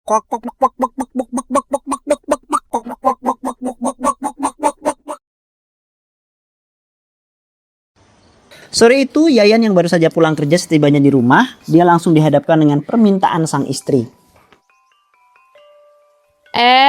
Sore itu, Yayan yang baru saja pulang kerja setibanya di rumah, dia langsung dihadapkan dengan permintaan sang istri.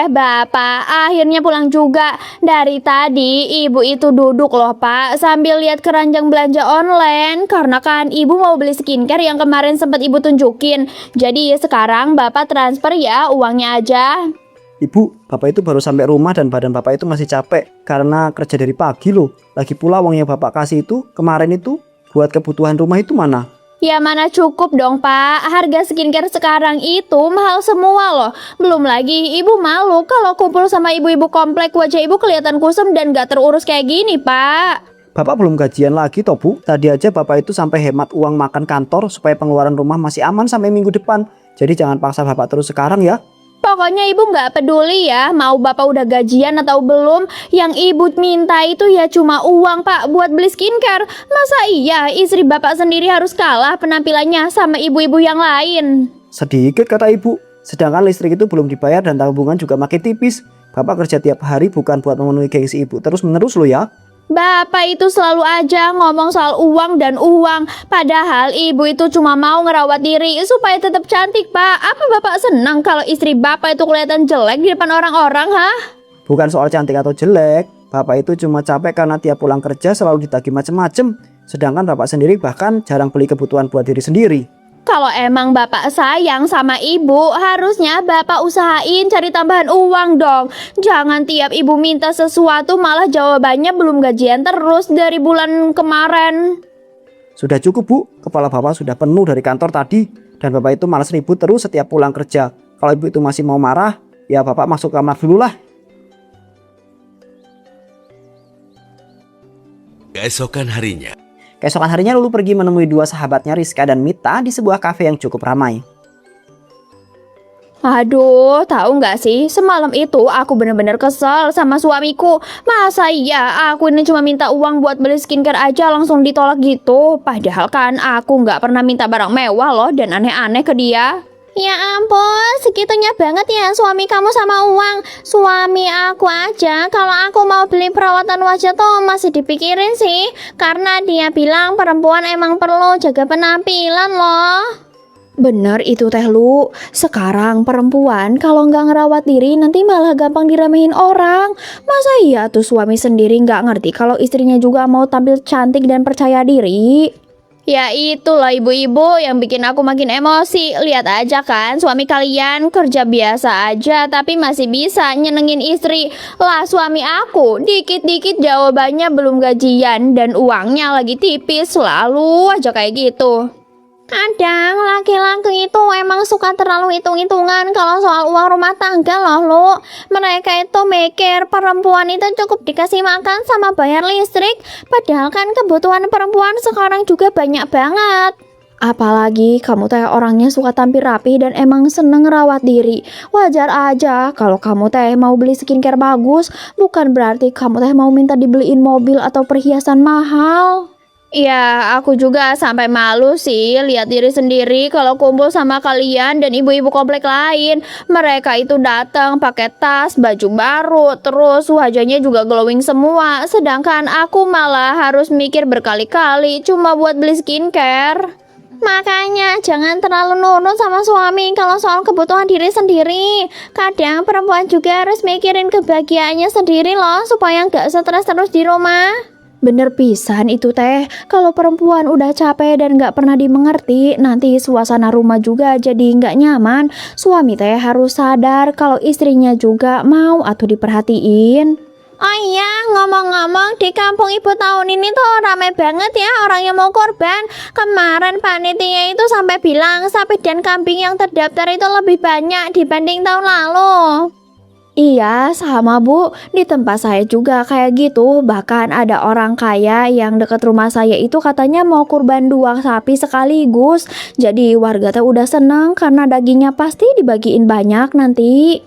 Bapak, akhirnya pulang juga. Dari tadi ibu itu duduk loh Pak, sambil lihat keranjang belanja online. Karena kan ibu mau beli skincare yang kemarin sempat ibu tunjukin. Jadi sekarang bapak transfer ya uangnya aja. Ibu, bapak itu baru sampai rumah dan badan bapak itu masih capek karena kerja dari pagi loh. Lagi pula uang yang bapak kasih itu kemarin itu buat kebutuhan rumah itu mana? Ya mana cukup dong Pak, harga skincare sekarang itu mahal semua loh. Belum lagi ibu malu kalau kumpul sama ibu-ibu komplek, wajah ibu kelihatan kusam dan gak terurus kayak gini Pak. Bapak belum gajian lagi toh Bu. Tadi aja bapak itu sampai hemat uang makan kantor supaya pengeluaran rumah masih aman sampai minggu depan. Jadi jangan paksa bapak terus sekarang ya. Pokoknya ibu gak peduli ya, mau bapak udah gajian atau belum. Yang ibu minta itu ya cuma uang Pak buat beli skincare. Masa iya istri bapak sendiri harus kalah penampilannya sama ibu-ibu yang lain? Sedikit kata ibu. Sedangkan listrik itu belum dibayar dan tabungan juga makin tipis. Bapak kerja tiap hari bukan buat memenuhi gengsi ibu terus menerus loh ya. Bapak itu selalu aja ngomong soal uang dan uang. Padahal ibu itu cuma mau ngerawat diri supaya tetap cantik Pak. Apa bapak senang kalau istri bapak itu kelihatan jelek di depan orang-orang Bukan soal cantik atau jelek. Bapak itu cuma capek karena tiap pulang kerja selalu ditagih macem-macem. Sedangkan bapak sendiri bahkan jarang beli kebutuhan buat diri sendiri. Kalau emang bapak sayang sama ibu, harusnya bapak usahain cari tambahan uang dong. Jangan tiap ibu minta sesuatu malah jawabannya belum gajian terus dari bulan kemarin. Sudah cukup Bu, kepala bapak sudah penuh dari kantor tadi. Dan bapak itu malas ribut terus setiap pulang kerja. Kalau ibu itu masih mau marah, ya bapak masuk kamar dulu lah. Keesokan harinya, Keesokan harinya Lulu pergi menemui dua sahabatnya Rizka dan Mita di sebuah kafe yang cukup ramai. Aduh, tahu nggak sih, semalam itu aku bener-bener kesel sama suamiku. Masa iya aku ini cuma minta uang buat beli skincare aja langsung ditolak gitu. Padahal kan aku nggak pernah minta barang mewah loh dan aneh-aneh ke dia. Ya ampun, segitunya banget ya suami kamu sama uang. Suami aku aja kalau aku mau beli perawatan wajah tuh masih dipikirin sih. Karena dia bilang perempuan emang perlu jaga penampilan loh. Bener itu Teh Lu. Sekarang perempuan kalau nggak ngerawat diri nanti malah gampang diremehin orang. Masa iya tuh suami sendiri nggak ngerti kalau istrinya juga mau tampil cantik dan percaya diri? Ya itulah ibu-ibu yang bikin aku makin emosi. Lihat aja kan suami kalian kerja biasa aja tapi masih bisa nyenengin istri. Lah suami aku dikit-dikit jawabannya belum gajian dan uangnya lagi tipis. Selalu aja kayak gitu. Kadang laki-laki itu emang suka terlalu hitung-hitungan kalau soal uang rumah tangga loh Lu. Mereka itu mikir perempuan itu cukup dikasih makan sama bayar listrik. Padahal kan kebutuhan perempuan sekarang juga banyak banget. Apalagi kamu teh orangnya suka tampil rapi dan emang seneng rawat diri. Wajar aja kalau kamu teh mau beli skincare bagus. Bukan berarti kamu teh mau minta dibeliin mobil atau perhiasan mahal. Ya, aku juga sampai malu sih lihat diri sendiri kalau kumpul sama kalian dan ibu-ibu komplek lain. Mereka itu datang pakai tas, baju baru, terus wajahnya juga glowing semua. Sedangkan aku malah harus mikir berkali-kali cuma buat beli skincare. Makanya jangan terlalu nurut sama suami kalau soal kebutuhan diri sendiri. Kadang perempuan juga harus mikirin kebahagiaannya sendiri loh supaya nggak stres terus di rumah. Bener pisan itu teh, kalau perempuan udah capek dan gak pernah dimengerti, nanti suasana rumah juga jadi gak nyaman. Suami teh harus sadar kalau istrinya juga mau atau diperhatiin. Oh iya, ngomong-ngomong di kampung ibu tahun ini tuh rame banget ya orang yang mau korban. Kemarin panitia itu sampai bilang sapi dan kambing yang terdaftar itu lebih banyak dibanding tahun lalu. Iya, sama Bu. Di tempat saya juga kayak gitu. Bahkan ada orang kaya yang dekat rumah saya itu katanya mau kurban 2 sapi sekaligus. Jadi warga teh udah seneng karena dagingnya pasti dibagiin banyak nanti.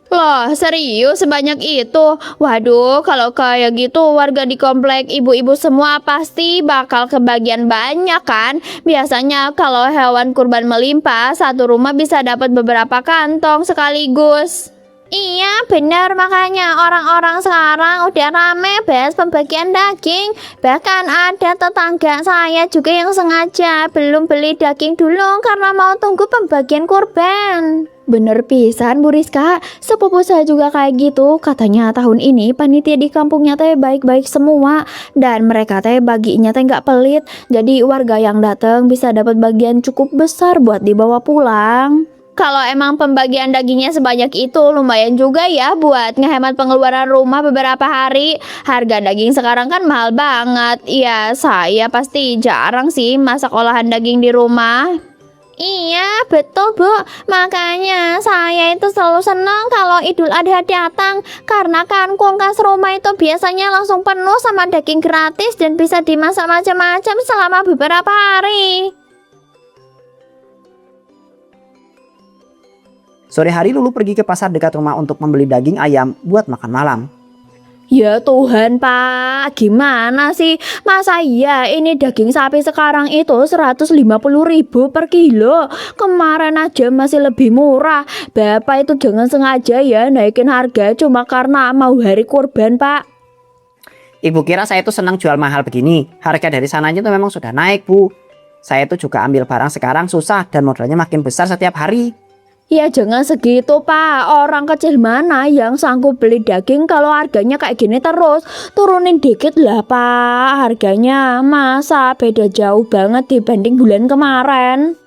Loh, serius sebanyak itu? Waduh, kalau kayak gitu warga di komplek ibu-ibu semua pasti bakal kebagian banyak kan? Biasanya kalau hewan kurban melimpah, satu rumah bisa dapat beberapa kantong sekaligus. Iya, benar, makanya orang-orang sekarang udah rame bahas pembagian daging. Bahkan ada tetangga saya juga yang sengaja belum beli daging dulu karena mau tunggu pembagian kurban. Bener pisan Bu Rizka, sepupu saya juga kayak gitu. Katanya tahun ini panitia di kampungnya teh baik-baik semua, dan mereka teh baginya teh nggak pelit. Jadi warga yang datang bisa dapat bagian cukup besar buat dibawa pulang. Kalau emang pembagian dagingnya sebanyak itu, lumayan juga ya buat ngehemat pengeluaran rumah beberapa hari. Harga daging sekarang kan mahal banget. Ya, saya pasti jarang sih masak olahan daging di rumah. Iya, betul Bu. Makanya saya itu selalu senang kalau Idul Adha datang. Karena kan kulkas rumah itu biasanya langsung penuh sama daging gratis dan bisa dimasak macam-macam selama beberapa hari. Sore hari Lulu pergi ke pasar dekat rumah untuk membeli daging ayam buat makan malam. Ya Tuhan Pak, gimana sih? Masa iya ini daging sapi sekarang itu 150.000 per kilo? Kemarin aja masih lebih murah. Bapak itu jangan sengaja ya naikin harga cuma karena mau hari kurban Pak. Ibu kira saya itu senang jual mahal begini. Harga dari sananya itu memang sudah naik, Bu. Saya itu juga ambil barang sekarang susah dan modalnya makin besar setiap hari. Ya jangan segitu Pak, orang kecil mana yang sanggup beli daging kalau harganya kayak gini terus? Turunin dikit lah Pak harganya, masa beda jauh banget dibanding bulan kemarin.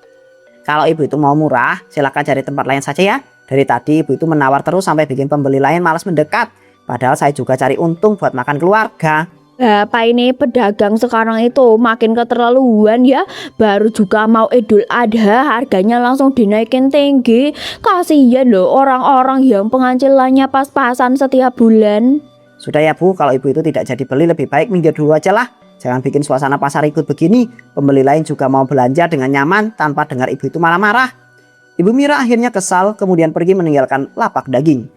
Kalau ibu itu mau murah, silakan cari tempat lain saja ya. Dari tadi ibu itu menawar terus sampai bikin pembeli lain malas mendekat. Padahal saya juga cari untung buat makan keluarga. Bapak ini pedagang sekarang itu makin keterlaluan ya. Baru juga mau Idul Adha harganya langsung dinaikin tinggi. Kasihan loh orang-orang yang penghasilannya pas-pasan setiap bulan. Sudah ya Bu, kalau ibu itu tidak jadi beli lebih baik minggir dulu aja lah. Jangan bikin suasana pasar ikut begini. Pembeli lain juga mau belanja dengan nyaman tanpa dengar ibu itu malah marah. Ibu Mira akhirnya kesal kemudian pergi meninggalkan lapak daging.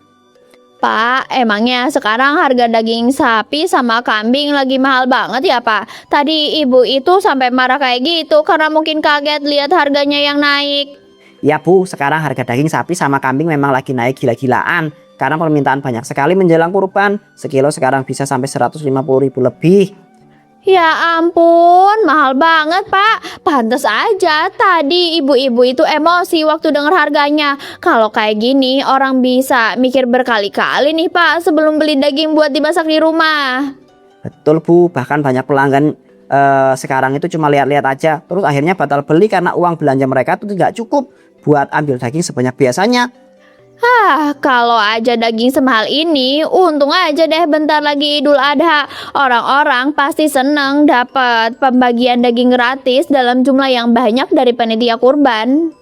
Pak, emangnya sekarang harga daging sapi sama kambing lagi mahal banget ya Pak? Tadi ibu itu sampai marah kayak gitu karena mungkin kaget lihat harganya yang naik. Ya Bu, sekarang harga daging sapi sama kambing memang lagi naik gila-gilaan. Karena permintaan banyak sekali menjelang kurban. Sekilo sekarang bisa sampai 150.000 lebih. Ya ampun, mahal banget Pak. Pantes aja tadi ibu-ibu itu emosi waktu dengar harganya. Kalau kayak gini orang bisa mikir berkali-kali nih Pak sebelum beli daging buat dimasak di rumah. Betul Bu, bahkan banyak pelanggan sekarang itu cuma lihat-lihat aja. Terus akhirnya batal beli karena uang belanja mereka itu tidak cukup buat ambil daging sebanyak biasanya. Kalau aja daging semahal ini, untung aja deh bentar lagi Idul Adha. Orang-orang pasti seneng dapat pembagian daging gratis dalam jumlah yang banyak dari panitia kurban.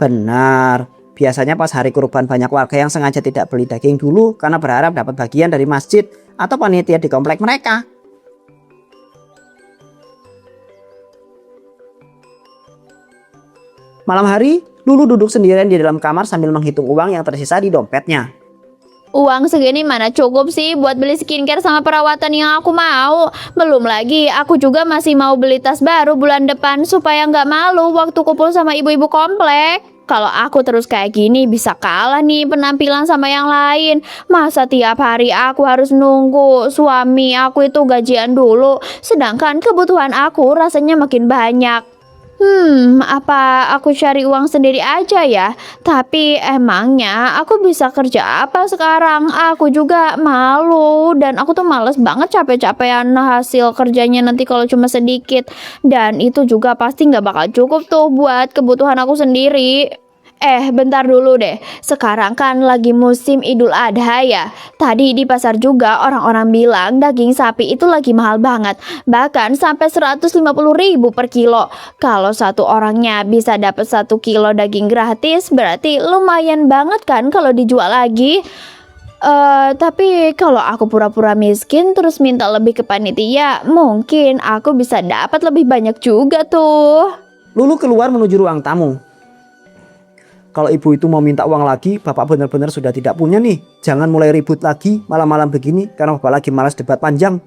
Benar, biasanya pas hari kurban banyak warga yang sengaja tidak beli daging dulu karena berharap dapat bagian dari masjid atau panitia di komplek mereka. Malam hari, Lulu duduk sendirian di dalam kamar sambil menghitung uang yang tersisa di dompetnya. Uang segini mana cukup sih buat beli skincare sama perawatan yang aku mau. Belum lagi aku juga masih mau beli tas baru bulan depan supaya nggak malu waktu kumpul sama ibu-ibu komplek. Kalau aku terus kayak gini bisa kalah nih penampilan sama yang lain. Masa tiap hari aku harus nunggu suami aku itu gajian dulu, sedangkan kebutuhan aku rasanya makin banyak. Apa aku cari uang sendiri aja ya? Tapi emangnya aku bisa kerja apa sekarang? Aku juga malu dan aku tuh males banget capek-capekan hasil kerjanya nanti kalau cuma sedikit. Dan itu juga pasti nggak bakal cukup tuh buat kebutuhan aku sendiri. Bentar dulu deh. Sekarang kan lagi musim Idul Adha ya. Tadi di pasar juga orang-orang bilang daging sapi itu lagi mahal banget. Bahkan sampai 150.000 per kilo. Kalau satu orangnya bisa dapat 1 kilo daging gratis, berarti lumayan banget kan kalau dijual lagi. Tapi kalau aku pura-pura miskin terus minta lebih ke panitia, mungkin aku bisa dapat lebih banyak juga tuh. Lulu keluar menuju ruang tamu. kalau ibu itu mau minta uang lagi, bapak benar-benar sudah tidak punya nih. Jangan mulai ribut lagi malam-malam begini karena bapak lagi malas debat panjang.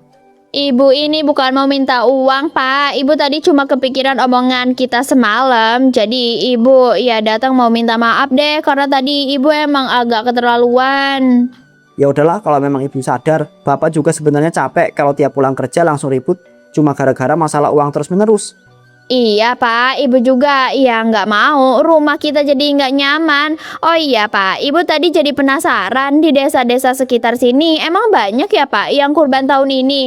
Ibu ini bukan mau minta uang, Pak. Ibu tadi cuma kepikiran omongan kita semalam. Jadi ibu ya datang mau minta maaf deh karena tadi ibu emang agak keterlaluan. Ya udahlah, kalau memang ibu sadar, bapak juga sebenarnya capek kalau tiap pulang kerja langsung ribut cuma gara-gara masalah uang terus-menerus. Iya Pak, Ibu juga ya nggak mau rumah kita jadi nggak nyaman. Oh iya Pak, Ibu tadi jadi penasaran di desa-desa sekitar sini emang banyak ya Pak yang kurban tahun ini?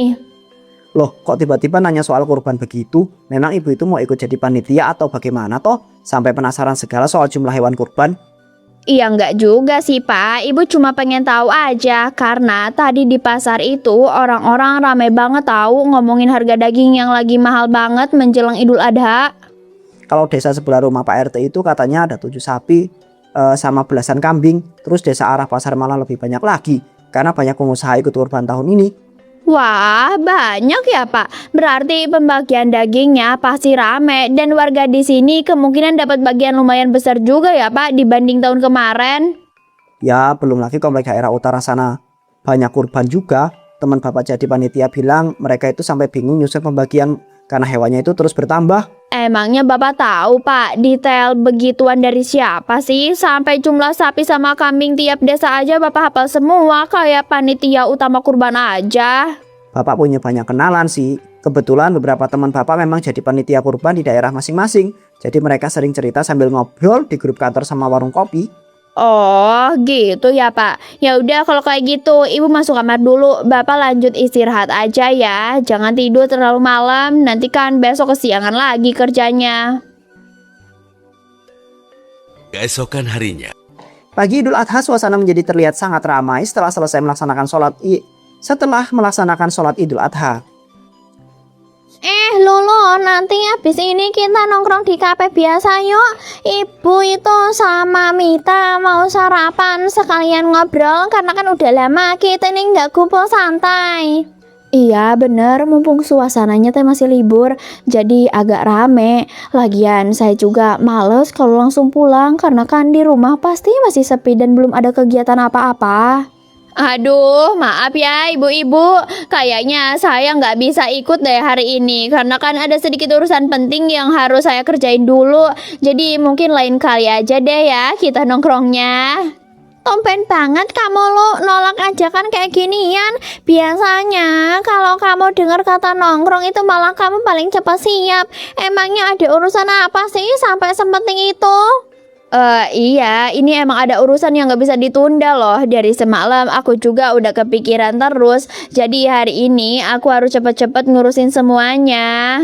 Loh, kok tiba-tiba nanya soal kurban begitu? Memang ibu itu mau ikut jadi panitia atau bagaimana toh? Sampai penasaran segala soal jumlah hewan kurban. Iya nggak juga sih Pak, Ibu cuma pengen tahu aja karena tadi di pasar itu orang-orang rame banget tahu ngomongin harga daging yang lagi mahal banget menjelang Idul Adha. Kalau desa sebelah rumah Pak RT itu katanya ada 7 sapi sama belasan kambing. Terus desa arah pasar malah lebih banyak lagi karena banyak pengusaha ikut kurban tahun ini. Wah, banyak ya Pak. Berarti pembagian dagingnya pasti rame dan warga di sini kemungkinan dapat bagian lumayan besar juga ya Pak dibanding tahun kemarin. Ya, belum lagi komplek daerah utara sana banyak kurban juga. Teman bapak jadi panitia bilang mereka itu sampai bingung nyusun pembagian karena hewannya itu terus bertambah. Emangnya Bapak tahu Pak detail begituan dari siapa sih? Sampai jumlah sapi sama kambing tiap desa aja Bapak hafal semua kayak panitia utama kurban aja. Bapak punya banyak kenalan sih. Kebetulan beberapa teman bapak memang jadi panitia kurban di daerah masing-masing. Jadi mereka sering cerita sambil ngobrol di grup kantor sama warung kopi. Oh gitu ya Pak. Ya udah kalau kayak gitu Ibu masuk kamar dulu. Bapak lanjut istirahat aja ya. Jangan tidur terlalu malam. Nanti kan besok kesiangan lagi kerjanya. Keesokan harinya, Pagi Idul Adha suasana menjadi terlihat sangat ramai setelah melaksanakan sholat Idul Adha. Lulu, nanti habis ini kita nongkrong di kafe biasa yuk. Ibu itu sama Mita mau sarapan sekalian ngobrol karena kan udah lama kita ini nggak kumpul santai. Iya bener, mumpung suasananya teh masih libur, jadi agak rame. Lagian saya juga males kalau langsung pulang karena kan di rumah pasti masih sepi dan belum ada kegiatan apa-apa. Aduh, maaf ya ibu-ibu, kayaknya saya nggak bisa ikut deh hari ini karena kan ada sedikit urusan penting yang harus saya kerjain dulu. Jadi mungkin lain kali aja deh ya kita nongkrongnya. Tumben banget kamu lu nolak ajakan kayak ginian. Biasanya kalau kamu dengar kata nongkrong itu malah kamu paling cepat siap. Emangnya ada urusan apa sih sampai sepenting itu? Iya, ini emang ada urusan yang gak bisa ditunda loh. Dari semalam aku juga udah kepikiran terus. Jadi hari ini aku harus cepet-cepet ngurusin semuanya.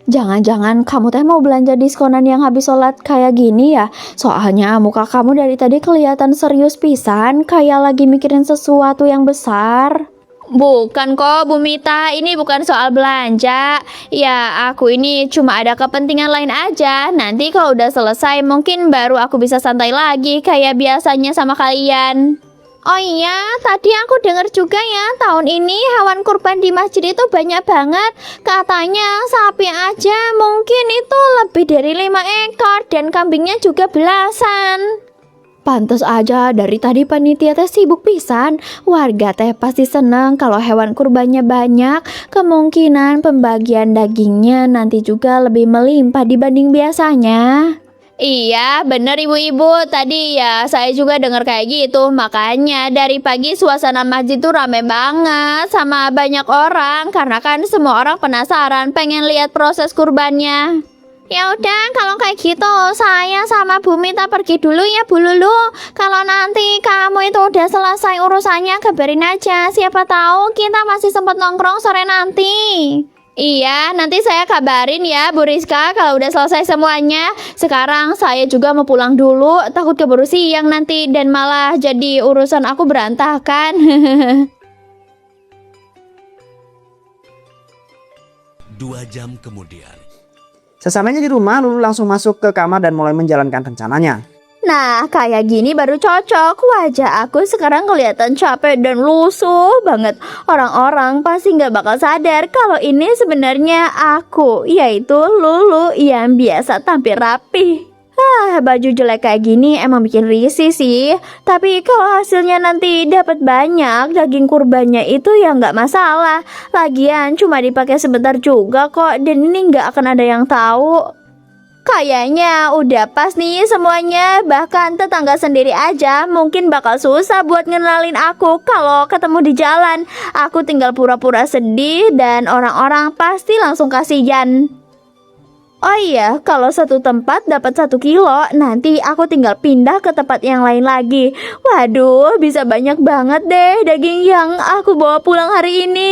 Jangan-jangan kamu teh mau belanja diskonan yang habis sholat kayak gini ya? Soalnya muka kamu dari tadi kelihatan serius pisan, kayak lagi mikirin sesuatu yang besar. Bukan kok Bu Mita, ini bukan soal belanja. Ya aku ini cuma ada kepentingan lain aja. Nanti kalau udah selesai mungkin baru aku bisa santai lagi kayak biasanya sama kalian. Oh iya, tadi aku dengar juga ya tahun ini hewan kurban di masjid itu banyak banget. Katanya sapi aja mungkin itu lebih dari 5 ekor dan kambingnya juga belasan. Pantes aja dari tadi panitia teh sibuk pisan. Warga teh pasti seneng kalau hewan kurbannya banyak. Kemungkinan pembagian dagingnya nanti juga lebih melimpah dibanding biasanya. Iya bener ibu-ibu, tadi ya saya juga dengar kayak gitu. Makanya dari pagi suasana masjid tuh rame banget sama banyak orang. Karena kan semua orang penasaran pengen lihat proses kurbannya. Ya udah kalau kayak gitu saya sama Bu Mita pergi dulu ya Bu Lulu. Kalau nanti kamu itu udah selesai urusannya kabarin aja. Siapa tahu kita masih sempat nongkrong sore nanti. Iya nanti saya kabarin ya Bu Rizka kalau udah selesai semuanya. Sekarang saya juga mau pulang dulu. Takut keburu siang nanti dan malah jadi urusan aku berantakan. 2 jam kemudian. Sesamanya di rumah, Lulu langsung masuk ke kamar dan mulai menjalankan rencananya. Nah, kayak gini baru cocok. Wajah aku sekarang kelihatan capek dan lusuh banget. Orang-orang pasti nggak bakal sadar kalau ini sebenarnya aku, yaitu Lulu yang biasa tampil rapi. Baju jelek kayak gini emang bikin risih sih. Tapi kalau hasilnya nanti dapat banyak, daging kurbannya itu ya nggak masalah. Lagian cuma dipakai sebentar juga kok, dan ini nggak akan ada yang tahu. Kayaknya udah pas nih semuanya. Bahkan tetangga sendiri aja mungkin bakal susah buat ngenalin aku kalau ketemu di jalan. Aku tinggal pura-pura sedih dan orang-orang pasti langsung kasihan. Oh iya, kalau satu tempat dapat 1 kilo, nanti aku tinggal pindah ke tempat yang lain lagi. Waduh, bisa banyak banget deh daging yang aku bawa pulang hari ini.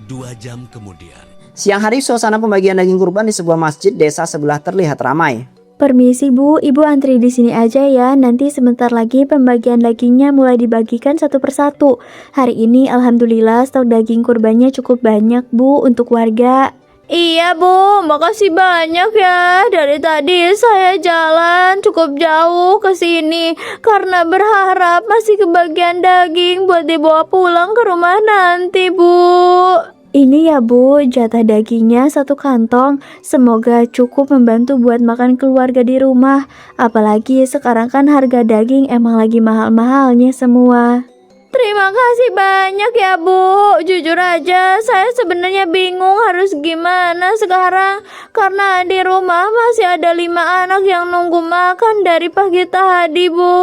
2 jam kemudian. Siang hari suasana pembagian daging kurban di sebuah masjid desa sebelah terlihat ramai. Permisi Bu, Ibu antri di sini aja ya. Nanti sebentar lagi pembagian dagingnya mulai dibagikan satu persatu. Hari ini alhamdulillah stok daging kurbannya cukup banyak Bu untuk warga. Iya Bu, makasih banyak ya. Dari tadi saya jalan cukup jauh ke sini karena berharap masih kebagian daging buat dibawa pulang ke rumah nanti Bu. Ini ya Bu, jatah dagingnya 1 kantong. Semoga cukup membantu buat makan keluarga di rumah. Apalagi sekarang kan harga daging emang lagi mahal-mahalnya semua. Terima kasih banyak ya Bu. Jujur aja saya sebenarnya bingung harus gimana sekarang. Karena di rumah masih ada 5 anak yang nunggu makan dari pagi tadi Bu.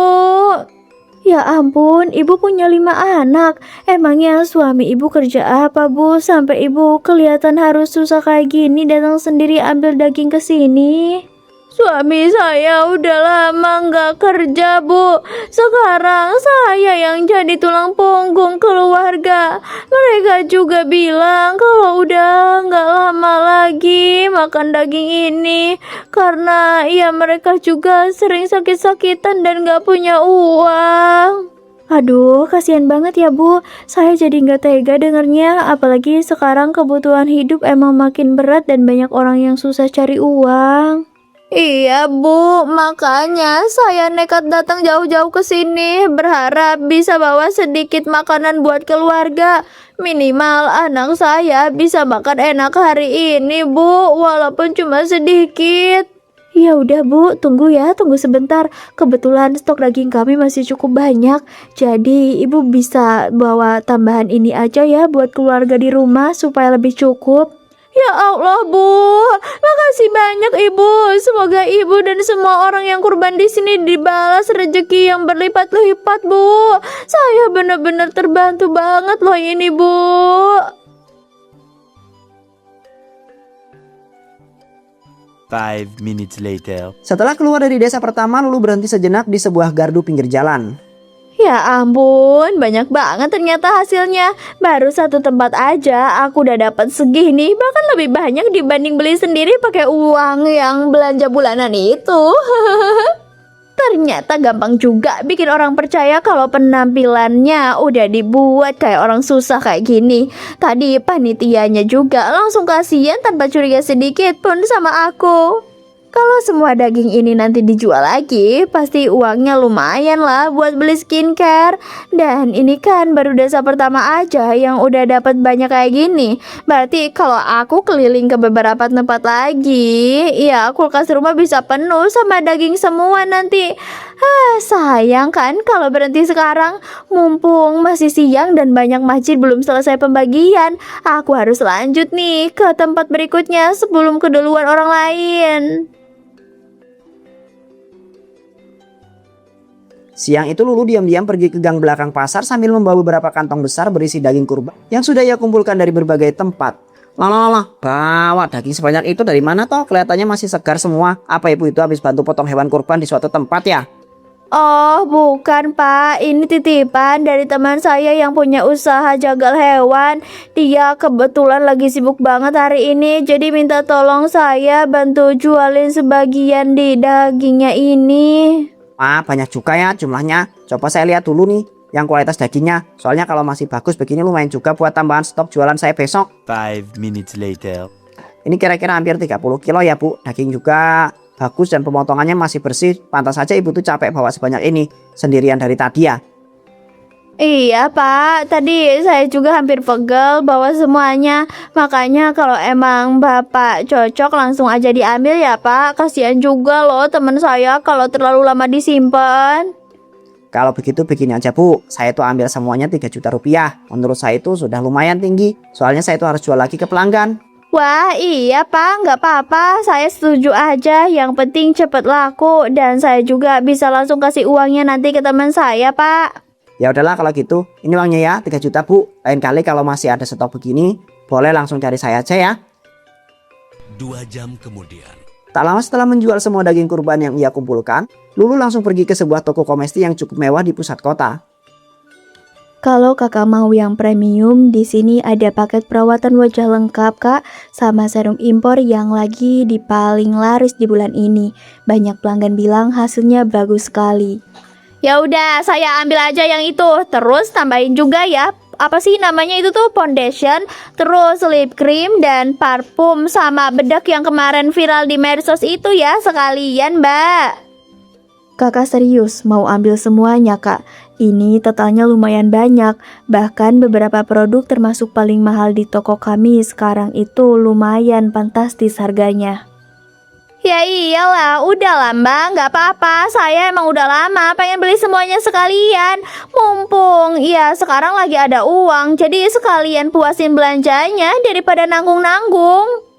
Ya ampun, Ibu punya 5 anak. Emangnya suami Ibu kerja apa Bu? Sampai Ibu kelihatan harus susah kayak gini datang sendiri ambil daging ke sini. Suami saya udah lama nggak kerja Bu. Sekarang saya yang jadi tulang punggung keluarga. Mereka juga bilang kalau udah nggak lama lagi makan daging ini. Karena ya mereka juga sering sakit-sakitan dan nggak punya uang. Aduh, kasihan banget ya Bu. Saya jadi nggak tega dengernya. Apalagi sekarang kebutuhan hidup emang makin berat dan banyak orang yang susah cari uang. Iya Bu, makanya saya nekat datang jauh-jauh ke sini berharap bisa bawa sedikit makanan buat keluarga. Minimal anak saya bisa makan enak hari ini Bu, walaupun cuma sedikit. Ya udah Bu, tunggu sebentar. Kebetulan stok daging kami masih cukup banyak. Jadi Ibu bisa bawa tambahan ini aja ya buat keluarga di rumah supaya lebih cukup. Ya Allah Bu, makasih banyak Ibu. Semoga Ibu dan semua orang yang kurban di sini dibalas rezeki yang berlipat-lipat Bu. Saya benar-benar terbantu banget loh ini Bu. Five minutes later. Setelah keluar dari desa pertama, Lulu berhenti sejenak di sebuah gardu pinggir jalan. Ya ampun, banyak banget ternyata hasilnya. Baru 1 tempat aja aku udah dapat segini, bahkan lebih banyak dibanding beli sendiri pakai uang yang belanja bulanan itu. Ternyata gampang juga bikin orang percaya kalau penampilannya udah dibuat kayak orang susah kayak gini. Tadi panitianya juga langsung kasihan tanpa curiga sedikit pun sama aku. Kalau semua daging ini nanti dijual lagi, pasti uangnya lumayan lah buat beli skincare. Dan ini kan baru desa pertama aja yang udah dapat banyak kayak gini. Berarti kalau aku keliling ke beberapa tempat lagi, ya kulkas rumah bisa penuh sama daging semua nanti. Sayang kan kalau berhenti sekarang. Mumpung masih siang dan banyak masjid belum selesai pembagian. Aku harus lanjut nih ke tempat berikutnya sebelum keduluan orang lain. Siang itu Lulu diam-diam pergi ke gang belakang pasar sambil membawa beberapa kantong besar berisi daging kurban yang sudah ia kumpulkan dari berbagai tempat. Lah, bawa daging sebanyak itu dari mana toh? Kelihatannya masih segar semua. Apa ibu itu habis bantu potong hewan kurban di suatu tempat ya? Oh bukan Pak, ini titipan dari teman saya yang punya usaha jagal hewan. Dia kebetulan lagi sibuk banget hari ini, jadi minta tolong saya bantu jualin sebagian di dagingnya ini. Banyak juga ya jumlahnya. Coba saya lihat dulu nih yang kualitas dagingnya. Soalnya kalau masih bagus begini lumayan juga buat tambahan stok jualan saya besok. 5 minutes later. Ini kira-kira hampir 30 kilo ya Bu. Daging juga bagus dan pemotongannya masih bersih. Pantas saja ibu tuh capek bawa sebanyak ini sendirian dari tadi ya. Iya Pak, tadi saya juga hampir pegel bawa semuanya. Makanya kalau emang Bapak cocok langsung aja diambil ya Pak. Kasihan juga loh teman saya kalau terlalu lama disimpan. Kalau begitu begini aja Bu, saya tuh ambil semuanya 3 juta rupiah. Menurut saya itu sudah lumayan tinggi, soalnya saya tuh harus jual lagi ke pelanggan. Wah iya Pak, nggak apa-apa. Saya setuju aja. Yang penting cepet laku dan saya juga bisa langsung kasih uangnya nanti ke teman saya Pak. Ya udahlah kalau gitu, ini uangnya ya 3 juta Bu. Lain kali kalau masih ada stok begini, boleh langsung cari saya aja ya. 2 jam kemudian. Tak lama setelah menjual semua daging kurban yang ia kumpulkan, Lulu langsung pergi ke sebuah toko komesti yang cukup mewah di pusat kota. Kalau kakak mau yang premium, di sini ada paket perawatan wajah lengkap kak, sama serum impor yang lagi di paling laris di bulan ini. Banyak pelanggan bilang hasilnya bagus sekali. Ya udah, saya ambil aja yang itu. Terus tambahin juga ya. Apa sih namanya itu tuh foundation, terus lip cream dan parfum sama bedak yang kemarin viral di medsos itu ya sekalian, Mbak. Kakak serius mau ambil semuanya, Kak. Ini totalnya lumayan banyak. Bahkan beberapa produk termasuk paling mahal di toko kami sekarang itu lumayan fantastis harganya. Ya iyalah, udahlah Mbak, nggak apa-apa. Saya emang udah lama pengen beli semuanya sekalian. Mumpung ya sekarang lagi ada uang, jadi sekalian puasin belanjanya daripada nanggung-nanggung.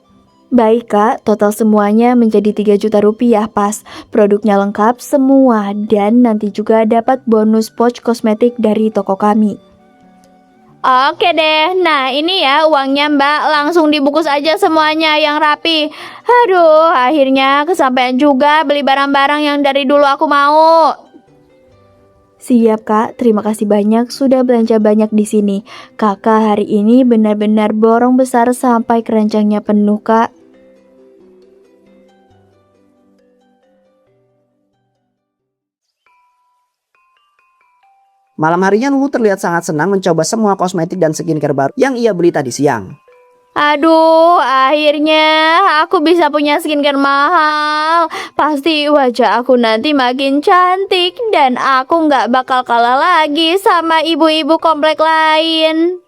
Baik kak, total semuanya menjadi 3 juta rupiah pas. Produknya lengkap semua dan nanti juga dapat bonus pouch kosmetik dari toko kami. Oke deh, nah ini ya uangnya Mbak, langsung dibungkus aja semuanya yang rapi. Aduh, akhirnya kesampaian juga beli barang-barang yang dari dulu aku mau. Siap kak, terima kasih banyak sudah belanja banyak di sini. Kakak hari ini benar-benar borong besar sampai keranjangnya penuh kak. Malam harinya Lulu terlihat sangat senang mencoba semua kosmetik dan skincare baru yang ia beli tadi siang. Aduh, akhirnya aku bisa punya skincare mahal. Pasti wajah aku nanti makin cantik dan aku nggak bakal kalah lagi sama ibu-ibu komplek lain.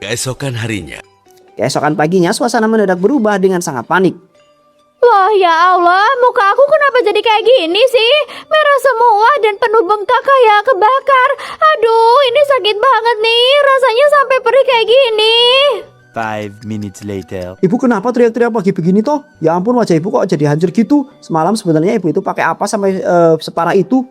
Keesokan harinya. Keesokan paginya suasana mendadak berubah dengan sangat panik. Loh ya Allah, muka aku kenapa jadi kayak gini sih? Merah semua dan penuh bengkak kayak kebakar. Aduh, ini sakit banget nih. Rasanya sampai perih kayak gini. 5 minutes later. Ibu kenapa teriak-teriak pagi begini toh? Ya ampun, wajah ibu kok jadi hancur gitu. Semalam sebenarnya ibu itu pakai apa sampai separah itu?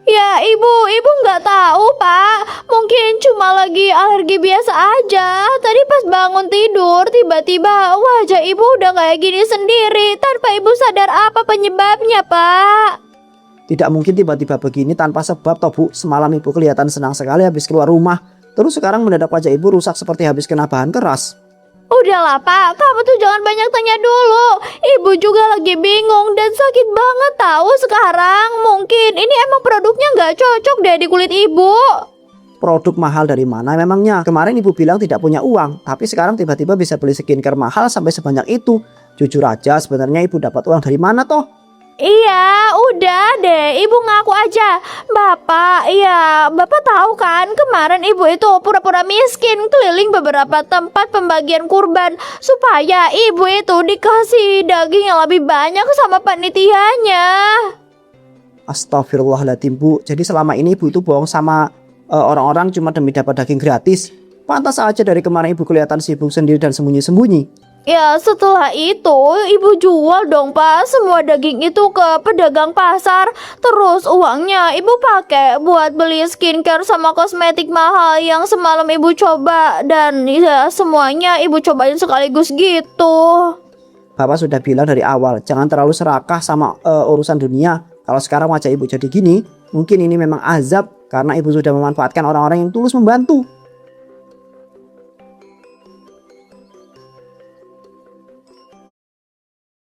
Ya ibu nggak tahu pak. Mungkin cuma lagi alergi biasa aja. Tadi pas bangun tidur tiba-tiba wajah ibu udah kayak gini sendiri tanpa ibu sadar apa penyebabnya pak. Tidak mungkin tiba-tiba begini tanpa sebab toh Bu. Semalam ibu kelihatan senang sekali habis keluar rumah. Terus sekarang mendadak wajah ibu rusak seperti habis kena bahan keras. Udahlah pak, kamu tuh jangan banyak tanya dulu. Ibu juga lagi bingung dan sakit banget tahu sekarang. Mungkin ini emang produknya nggak cocok deh di kulit ibu. Produk mahal dari mana memangnya? Kemarin ibu bilang tidak punya uang, tapi sekarang tiba-tiba bisa beli skincare mahal sampai sebanyak itu. Jujur aja sebenarnya ibu dapat uang dari mana toh? Iya, udah deh, ibu ngaku aja. Bapak tahu kan kemarin ibu itu pura-pura miskin keliling beberapa tempat pembagian kurban supaya ibu itu dikasih daging yang lebih banyak sama panitianya. Astagfirullahaladzim Bu. Jadi selama ini ibu itu bohong sama orang-orang cuma demi dapat daging gratis. Pantas aja dari kemarin ibu kelihatan sibuk sendiri dan sembunyi-sembunyi. Ya setelah itu ibu jual dong pak semua daging itu ke pedagang pasar. Terus uangnya ibu pakai buat beli skincare sama kosmetik mahal yang semalam ibu coba. Dan ya semuanya ibu cobain sekaligus gitu. Bapak sudah bilang dari awal jangan terlalu serakah sama urusan dunia. Kalau sekarang wajah ibu jadi gini, mungkin ini memang azab karena ibu sudah memanfaatkan orang-orang yang tulus membantu.